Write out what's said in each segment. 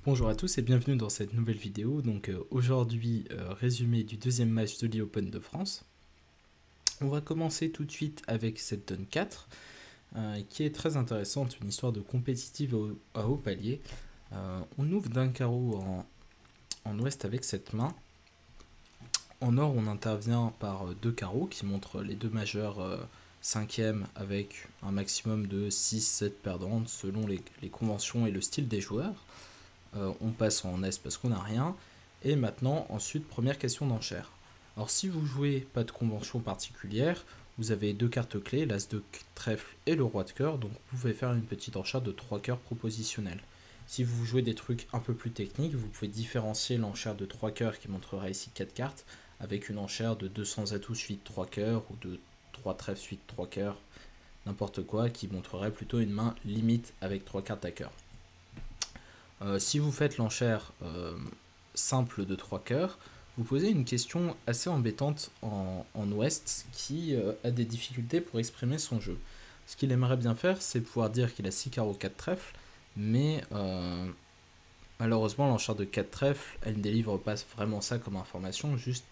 Bonjour à tous et bienvenue dans cette nouvelle vidéo. Donc aujourd'hui, résumé du deuxième match de l'E-Open de France. On va commencer tout de suite avec cette donne 4 qui est très intéressante, une histoire de compétitive à haut palier. On ouvre d'un carreau en ouest avec cette main. En or, on intervient par deux carreaux qui montrent les deux majeurs 5e avec un maximum de 6-7 perdantes selon les conventions et le style des joueurs. On passe en Est parce qu'on n'a rien. Et maintenant, ensuite, première question d'enchère. Alors si vous jouez pas de convention particulière, vous avez deux cartes clés, l'As de trèfle et le Roi de cœur, donc vous pouvez faire une petite enchère de 3 cœurs propositionnels. Si vous jouez des trucs un peu plus techniques, vous pouvez différencier l'enchère de 3 cœurs qui montrera ici 4 cartes, avec une enchère de 200 atouts suite 3 cœurs, ou de 3 trèfles suite 3 cœurs, n'importe quoi, qui montrerait plutôt une main limite avec 3 cartes à cœur. Si vous faites l'enchère simple de 3 cœurs, vous posez une question assez embêtante en ouest qui a des difficultés pour exprimer son jeu. Ce qu'il aimerait bien faire, c'est pouvoir dire qu'il a 6 carreaux 4 trèfles, mais malheureusement l'enchère de 4 trèfles, elle ne délivre pas vraiment ça comme information, juste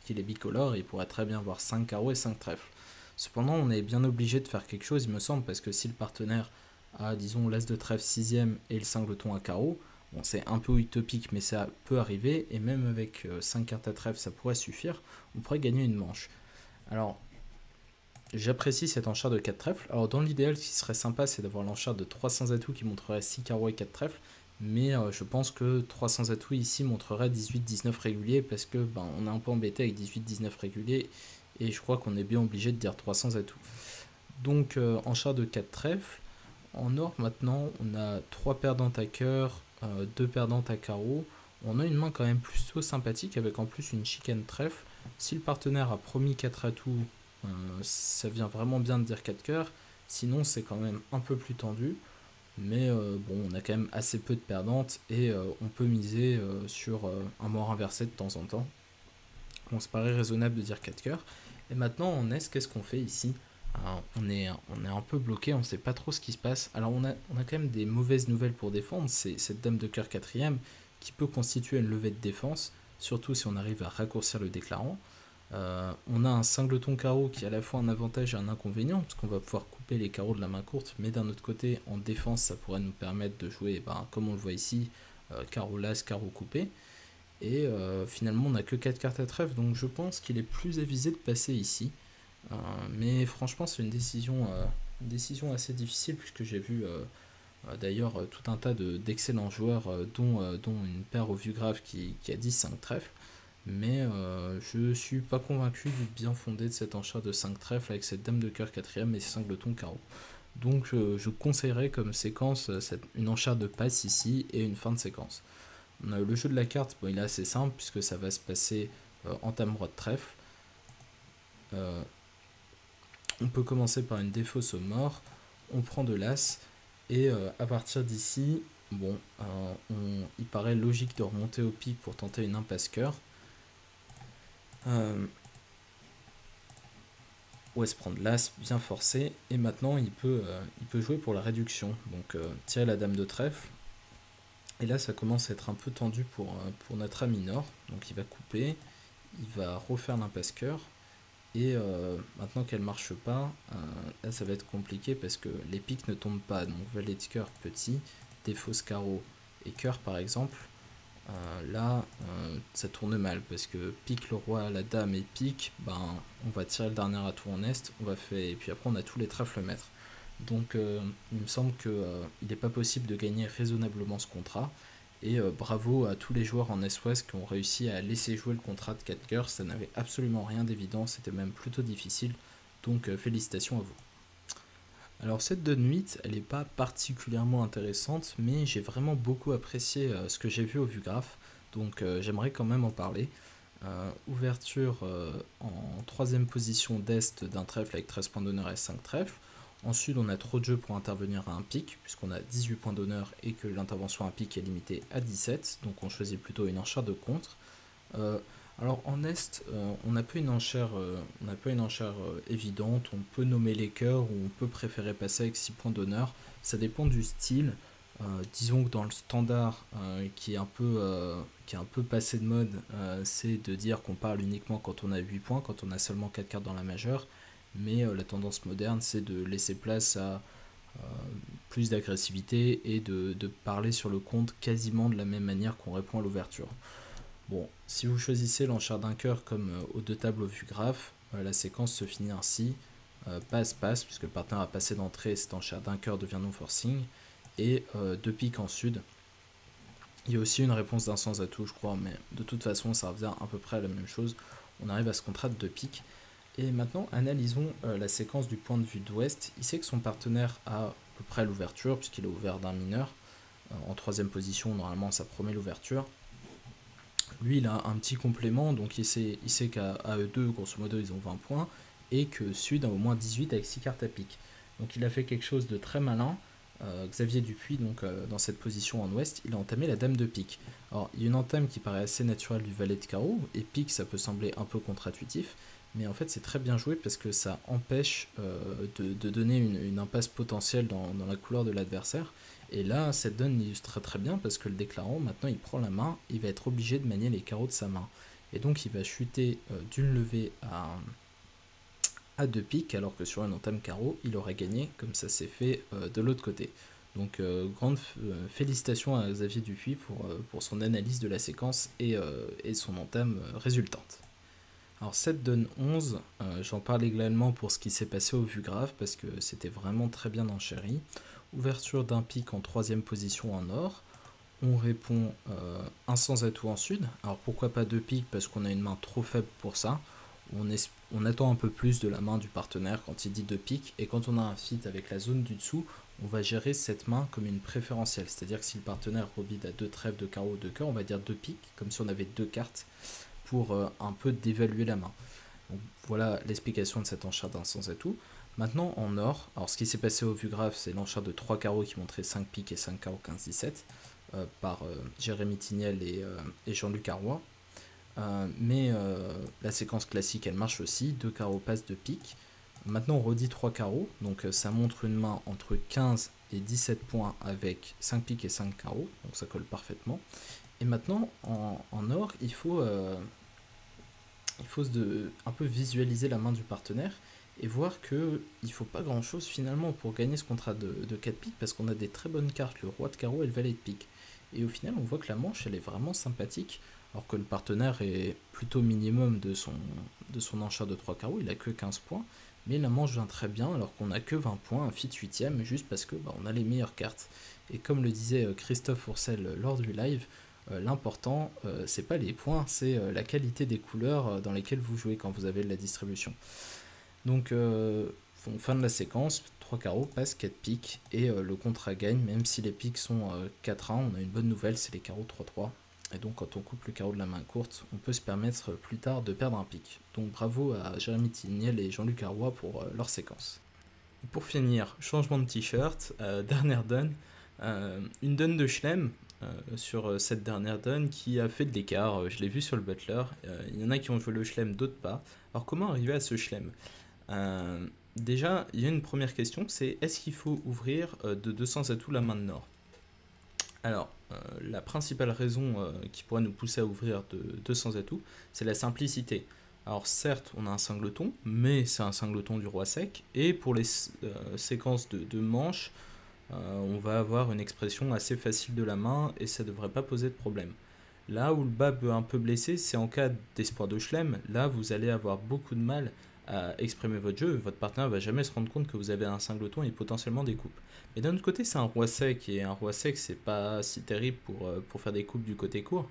qu'il est bicolore et il pourrait très bien avoir 5 carreaux et 5 trèfles. Cependant, on est bien obligé de faire quelque chose, il me semble, parce que si le partenaire a, disons, l'As de trèfle 6e et le singleton à carreau, bon, c'est un peu utopique, mais ça peut arriver, et même avec 5 cartes à trèfle, ça pourrait suffire, on pourrait gagner une manche. Alors, j'apprécie cette enchère de 4 trèfles. Alors, dans l'idéal, ce qui serait sympa, c'est d'avoir l'enchère de 300 atouts qui montrerait 6 carreaux et 4 trèfles, mais je pense que 300 atouts ici montrerait 18-19 réguliers, parce que on est un peu embêté avec 18-19 réguliers, et je crois qu'on est bien obligé de dire 300 atouts. Donc, enchère de 4 trèfles. En or, maintenant, on a 3 perdantes à cœur, 2 perdantes à carreau. On a une main quand même plutôt sympathique avec en plus une chicane trèfle. Si le partenaire a promis 4 atouts, ça vient vraiment bien de dire 4 cœurs. Sinon, c'est quand même un peu plus tendu. Mais bon, on a quand même assez peu de perdantes et on peut miser sur un mort inversé de temps en temps. Bon, ça paraît raisonnable de dire 4 cœurs. Et maintenant, en S, qu'est-ce qu'on fait ici? Alors, on est un peu bloqué, on ne sait pas trop ce qui se passe. Alors on a quand même des mauvaises nouvelles pour défendre, c'est cette dame de cœur 4e qui peut constituer une levée de défense, surtout si on arrive à raccourcir le déclarant. On a un singleton carreau qui a à la fois un avantage et un inconvénient, parce qu'on va pouvoir couper les carreaux de la main courte, mais d'un autre côté, en défense, ça pourrait nous permettre de jouer, comme on le voit ici, carreau las, carreau coupé. Et finalement, on n'a que 4 cartes à trèfle, donc je pense qu'il est plus avisé de passer ici. Mais franchement, c'est une décision assez difficile, puisque j'ai vu d'ailleurs tout un tas d'excellents joueurs, dont une paire au vu grave qui a 10-5 trèfles. Mais je suis pas convaincu du bien fondé de cette enchère de 5 trèfles avec cette dame de cœur 4e et singleton carreau. Donc je conseillerais comme séquence une enchère de passe ici et une fin de séquence. Le jeu de la carte, il est assez simple puisque ça va se passer entame roi de trèfle. On peut commencer par une défausse au mort, on prend de l'as, et à partir d'ici, bon, il paraît logique de remonter au pic pour tenter une impasse cœur. Ouais, se prendre l'as bien forcé, et maintenant il peut jouer pour la réduction. Donc tirer la dame de trèfle, et là ça commence à être un peu tendu pour notre ami Nord. Donc il va couper, il va refaire l'impasse cœur. Et maintenant qu'elle marche pas, là ça va être compliqué parce que les piques ne tombent pas. Donc valet de cœur petit, défausse carreau et cœur par exemple. Là ça tourne mal parce que pique le roi, la dame et pique, on va tirer le dernier atout en est, et puis après on a tous les trèfles maîtres. Donc il me semble qu'il n'est pas possible de gagner raisonnablement ce contrat. Et bravo à tous les joueurs en S-Ouest qui ont réussi à laisser jouer le contrat de 4 cœurs. Ça n'avait absolument rien d'évident, c'était même plutôt difficile. Donc félicitations à vous. Alors cette donne 8, elle n'est pas particulièrement intéressante, mais j'ai vraiment beaucoup apprécié ce que j'ai vu au vu graph. Donc j'aimerais quand même en parler. Ouverture en 3ème position d'Est d'un trèfle avec 13 points d'honneur et 5 trèfles. Ensuite, on a trop de jeux pour intervenir à un pic, puisqu'on a 18 points d'honneur et que l'intervention à un pic est limitée à 17. Donc on choisit plutôt une enchère de contre. Alors en Est, on n'a pas une enchère, évidente. On peut nommer les cœurs ou on peut préférer passer avec 6 points d'honneur. Ça dépend du style. Disons que dans le standard qui est un peu passé de mode, c'est de dire qu'on parle uniquement quand on a 8 points, quand on a seulement 4 cartes dans la majeure. Mais la tendance moderne, c'est de laisser place à plus d'agressivité et de parler sur le compte quasiment de la même manière qu'on répond à l'ouverture. Bon, si vous choisissez l'enchère d'un cœur comme aux deux tables au vu graphe, la séquence se finit ainsi. Passe-passe, puisque le partenaire a passé d'entrée, cette enchère d'un cœur devient non forcing. Et deux piques en sud. Il y a aussi une réponse d'un sans atout, je crois, mais de toute façon, ça revient à peu près à la même chose. On arrive à ce contrat de deux piques. Et maintenant, analysons la séquence du point de vue d'ouest. Il sait que son partenaire a à peu près l'ouverture, puisqu'il est ouvert d'un mineur. En troisième position, normalement, ça promet l'ouverture. Lui, il a un petit complément, donc il sait qu'à eux deux, grosso modo, ils ont 20 points, et que Sud a au moins 18 avec 6 cartes à pique. Donc il a fait quelque chose de très malin. Xavier Dupuis, donc dans cette position en ouest, il a entamé la dame de pique. Alors, il y a une entame qui paraît assez naturelle du valet de carreau, et pique, ça peut sembler un peu contre-intuitif, mais en fait, c'est très bien joué parce que ça empêche de donner une impasse potentielle dans la couleur de l'adversaire. Et là, cette donne illustre très bien parce que le déclarant, maintenant, il prend la main, il va être obligé de manier les carreaux de sa main. Et donc, il va chuter d'une levée à deux piques, alors que sur une entame carreau, il aurait gagné, comme ça s'est fait de l'autre côté. Donc, grande félicitations à Xavier Dupuis pour son analyse de la séquence et son entame résultante. Alors, cette donne 11, j'en parle également pour ce qui s'est passé au vu grave, parce que c'était vraiment très bien enchéri. Ouverture d'un pic en troisième position en or. On répond un sans atout en sud. Alors pourquoi pas deux piques, parce qu'on a une main trop faible pour ça. On attend un peu plus de la main du partenaire quand il dit deux piques. Et quand on a un fit avec la zone du dessous, on va gérer cette main comme une préférentielle. C'est-à-dire que si le partenaire rebide à deux trèfles de carreau ou de cœur, on va dire deux piques, comme si on avait deux cartes pour un peu dévaluer la main. Donc voilà l'explication de cette enchère d'un sans atout. Maintenant en or, alors ce qui s'est passé au vu grave, c'est l'enchère de 3 carreaux qui montrait 5 piques et 5 carreaux 15-17 par Jérémy Tignel et Jean-Luc Arroy. Mais la séquence classique elle marche aussi, 2 carreaux passent de pique. Maintenant on redit 3 carreaux, donc ça montre une main entre 15 et 17 points avec 5 piques et 5 carreaux, donc ça colle parfaitement. Et maintenant en or, il faut un peu visualiser la main du partenaire et voir qu'il ne faut pas grand chose finalement pour gagner ce contrat de 4 piques, parce qu'on a des très bonnes cartes, le roi de carreau et le valet de pique. Et au final on voit que la manche elle est vraiment sympathique, alors que le partenaire est plutôt minimum de son enchère de 3 carreaux, il a que 15 points, mais la manche vient très bien alors qu'on a que 20 points, un fit 8ème, juste parce que on a les meilleures cartes. Et comme le disait Christophe Fourcel lors du live, l'important, c'est pas les points, c'est la qualité des couleurs dans lesquelles vous jouez quand vous avez de la distribution. Donc, fin de la séquence, 3 carreaux, passe 4 piques, et le contrat gagne, même si les piques sont 4-1, on a une bonne nouvelle, c'est les carreaux 3-3. Et donc quand on coupe le carreau de la main courte, on peut se permettre plus tard de perdre un pic. Donc bravo à Jérémy Tignel et Jean-Luc Arroy pour leur séquence. Et pour finir, changement de t-shirt, dernière donne, une donne de Chelem sur cette dernière donne qui a fait de l'écart, je l'ai vu sur le Butler, il y en a qui ont joué le Chelem, d'autres pas. Alors comment arriver à ce Chelem? Déjà, il y a une première question, c'est est-ce qu'il faut ouvrir de 200 atouts la main de Nord? Alors, la principale raison qui pourrait nous pousser à ouvrir de 200 atouts, c'est la simplicité. Alors certes, on a un singleton, mais c'est un singleton du roi sec, et pour les séquences de manches, on va avoir une expression assez facile de la main, et ça ne devrait pas poser de problème. Là où le bas peut un peu blesser, c'est en cas d'espoir de Chelem. Là, vous allez avoir beaucoup de mal à exprimer votre jeu, votre partenaire ne va jamais se rendre compte que vous avez un singleton et potentiellement des coupes. Mais d'un autre côté, c'est un roi sec, et un roi sec, c'est pas si terrible pour faire des coupes du côté court.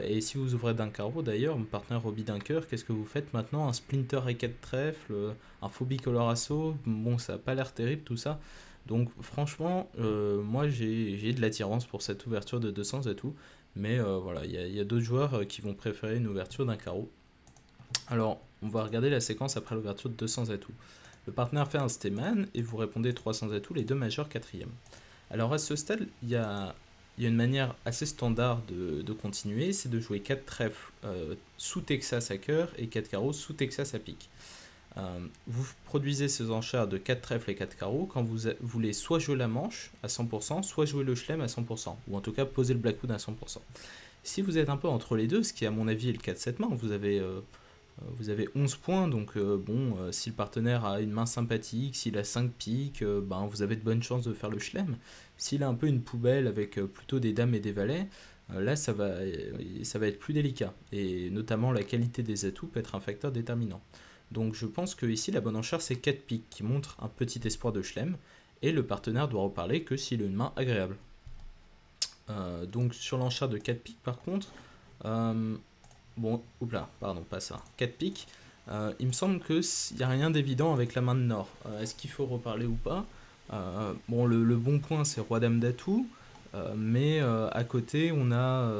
Et si vous ouvrez d'un carreau, d'ailleurs, mon partenaire Roby d'un cœur, qu'est-ce que vous faites maintenant? Un splinter et 4 trèfles, un phobie colorasso, bon, ça n'a pas l'air terrible tout ça. Donc franchement, moi j'ai de l'attirance pour cette ouverture de 200 atouts, mais voilà, il y a d'autres joueurs qui vont préférer une ouverture d'un carreau. Alors, on va regarder la séquence après l'ouverture de 200 atouts. Le partenaire fait un Steman et vous répondez 300 atouts, les deux majeurs, quatrième. Alors à ce stade, il y a une manière assez standard de continuer, c'est de jouer 4 trèfles sous Texas à cœur et 4 carreaux sous Texas à pique. Vous produisez ces enchères de 4 trèfles et 4 carreaux quand vous voulez soit jouer la manche à 100%, soit jouer le chelem à 100%, ou en tout cas poser le blackwood à 100%. Si vous êtes un peu entre les deux, ce qui à mon avis est le cas de cette main, vous avez 11 points, donc si le partenaire a une main sympathique, s'il a 5 piques, vous avez de bonnes chances de faire le chelem. S'il a un peu une poubelle avec plutôt des dames et des valets, là ça va être plus délicat, et notamment la qualité des atouts peut être un facteur déterminant. Donc je pense que ici la bonne enchère c'est 4 piques qui montre un petit espoir de chelem, et le partenaire doit reparler que s'il a une main agréable. Donc sur l'enchère de 4 piques par contre, pardon, pas ça, 4 piques, il me semble qu'il n'y a rien d'évident avec la main de Nord. Est-ce qu'il faut reparler ou pas? Le bon point c'est Roi Dame d'atout, mais à côté on a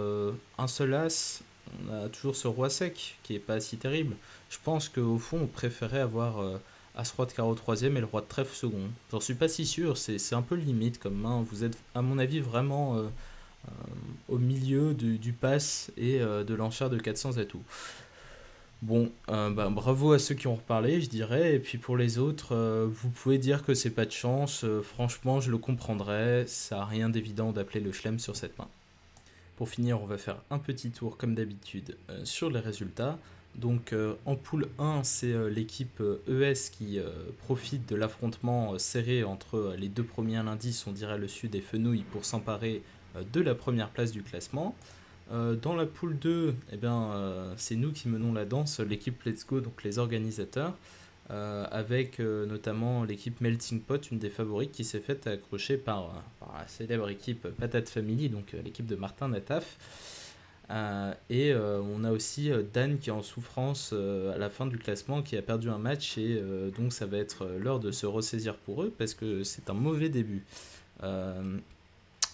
un seul As, on a toujours ce Roi sec qui est pas si terrible. Je pense qu'au fond on préférait avoir As Roi de carreau 3ème et le Roi de trèfle second. J'en suis pas si sûr, c'est un peu limite comme main, vous êtes à mon avis vraiment au milieu du pass et de l'enchère de 400 atouts. Bon, bravo à ceux qui ont reparlé, je dirais, et puis pour les autres, vous pouvez dire que c'est pas de chance, franchement je le comprendrais, ça a rien d'évident d'appeler le chelem sur cette main. Pour finir, on va faire un petit tour comme d'habitude sur les résultats. Donc en poule 1, c'est l'équipe ES qui profite de l'affrontement serré entre les deux premiers à l'indice, on dirait le Sud et Fenouil, pour s'emparer de la première place du classement. Dans la poule 2, c'est nous qui menons la danse, l'équipe Let's Go, donc les organisateurs, avec notamment l'équipe Melting Pot, une des favorites qui s'est faite accrocher par la célèbre équipe Patate Family, donc l'équipe de Martin Nataf. On a aussi Dan qui est en souffrance à la fin du classement, qui a perdu un match, et donc ça va être l'heure de se ressaisir pour eux parce que c'est un mauvais début.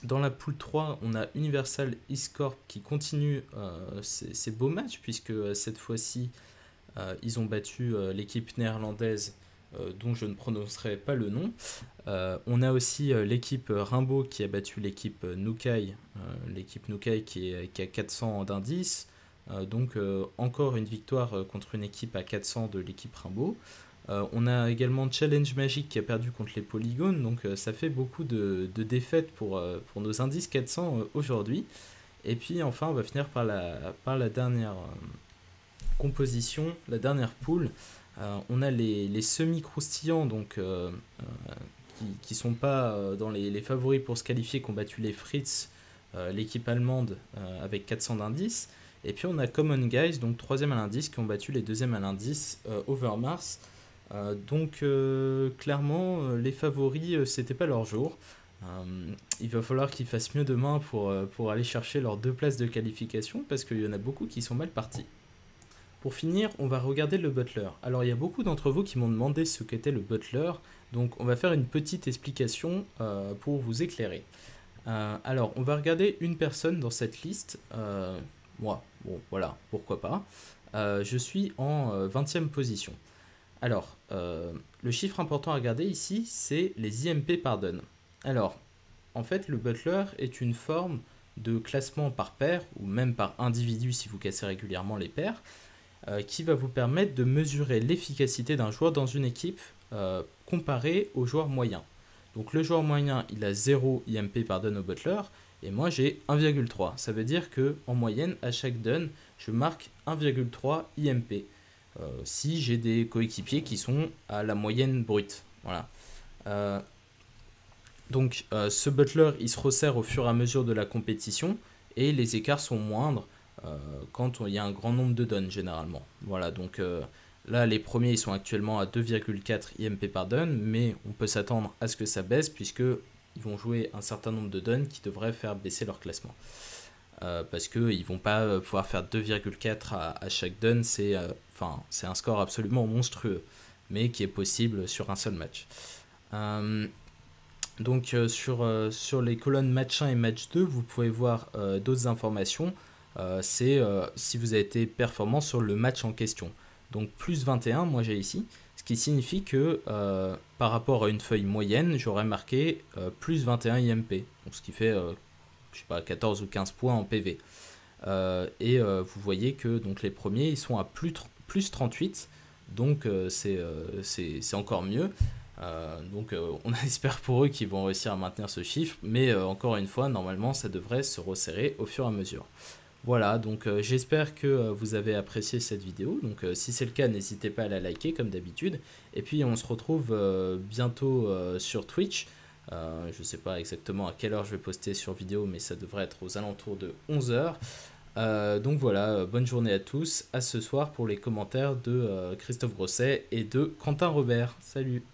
Dans la poule 3, on a Universal Esports qui continue ses beaux matchs, puisque cette fois-ci, ils ont battu l'équipe néerlandaise dont je ne prononcerai pas le nom. On a aussi l'équipe Rimbaud qui a battu l'équipe Nukai, qui a 400 d'indice. Encore une victoire contre une équipe à 400 de l'équipe Rimbaud. On a également Challenge Magic qui a perdu contre les Polygones, donc ça fait beaucoup de défaites pour nos indices 400 aujourd'hui. Et puis enfin on va finir par la dernière composition, la dernière poule. On a les semi-croustillants, donc qui sont pas dans les favoris pour se qualifier, qui ont battu les Fritz, l'équipe allemande, avec 400 d'indice. Et puis on a Common Guys, donc 3ème à l'indice, qui ont battu les 2e à l'indice, Overmars. Clairement les favoris c'était pas leur jour. Il va falloir qu'ils fassent mieux demain pour aller chercher leurs 2 places de qualification, parce qu'il y en a beaucoup qui sont mal partis. Pour finir, on va regarder le butler. Alors il y a beaucoup d'entre vous qui m'ont demandé ce qu'était le butler, donc on va faire une petite explication pour vous éclairer. Alors on va regarder une personne dans cette liste, moi, bon voilà, pourquoi pas. Je suis en 20e position. Alors, le chiffre important à regarder ici, c'est les IMP par donne. Alors, en fait, le butler est une forme de classement par paire, ou même par individu si vous cassez régulièrement les paires, qui va vous permettre de mesurer l'efficacité d'un joueur dans une équipe comparé au joueur moyen. Donc le joueur moyen, il a 0 IMP par donne au butler, et moi j'ai 1,3. Ça veut dire qu'en moyenne, à chaque donne, je marque 1,3 IMP. Si j'ai des coéquipiers qui sont à la moyenne brute. Voilà. Ce butler, il se resserre au fur et à mesure de la compétition, et les écarts sont moindres quand il y a un grand nombre de donnes généralement. Voilà, donc là les premiers ils sont actuellement à 2,4 IMP par donne, mais on peut s'attendre à ce que ça baisse, puisqu'ils vont jouer un certain nombre de donnes qui devraient faire baisser leur classement. Parce qu'ils ne vont pas pouvoir faire 2,4 à chaque donne, c'est un score absolument monstrueux, mais qui est possible sur un seul match. Sur les colonnes match 1 et match 2, vous pouvez voir d'autres informations. C'est si vous avez été performant sur le match en question. Donc plus 21, moi j'ai ici, ce qui signifie que par rapport à une feuille moyenne, j'aurais marqué plus 21 IMP, donc ce qui fait 14 ou 15 points en PV. Vous voyez que donc, les premiers ils sont à plus 38, Donc c'est encore mieux. On espère pour eux qu'ils vont réussir à maintenir ce chiffre, mais encore une fois, normalement, ça devrait se resserrer au fur et à mesure. Voilà, donc j'espère que vous avez apprécié cette vidéo. Donc si c'est le cas, n'hésitez pas à la liker comme d'habitude. Et puis on se retrouve bientôt sur Twitch. Je ne sais pas exactement à quelle heure je vais poster sur vidéo, mais ça devrait être aux alentours de 11 heures. Donc voilà, bonne journée à tous. À ce soir pour les commentaires de Christophe Grosset et de Quentin Robert. Salut!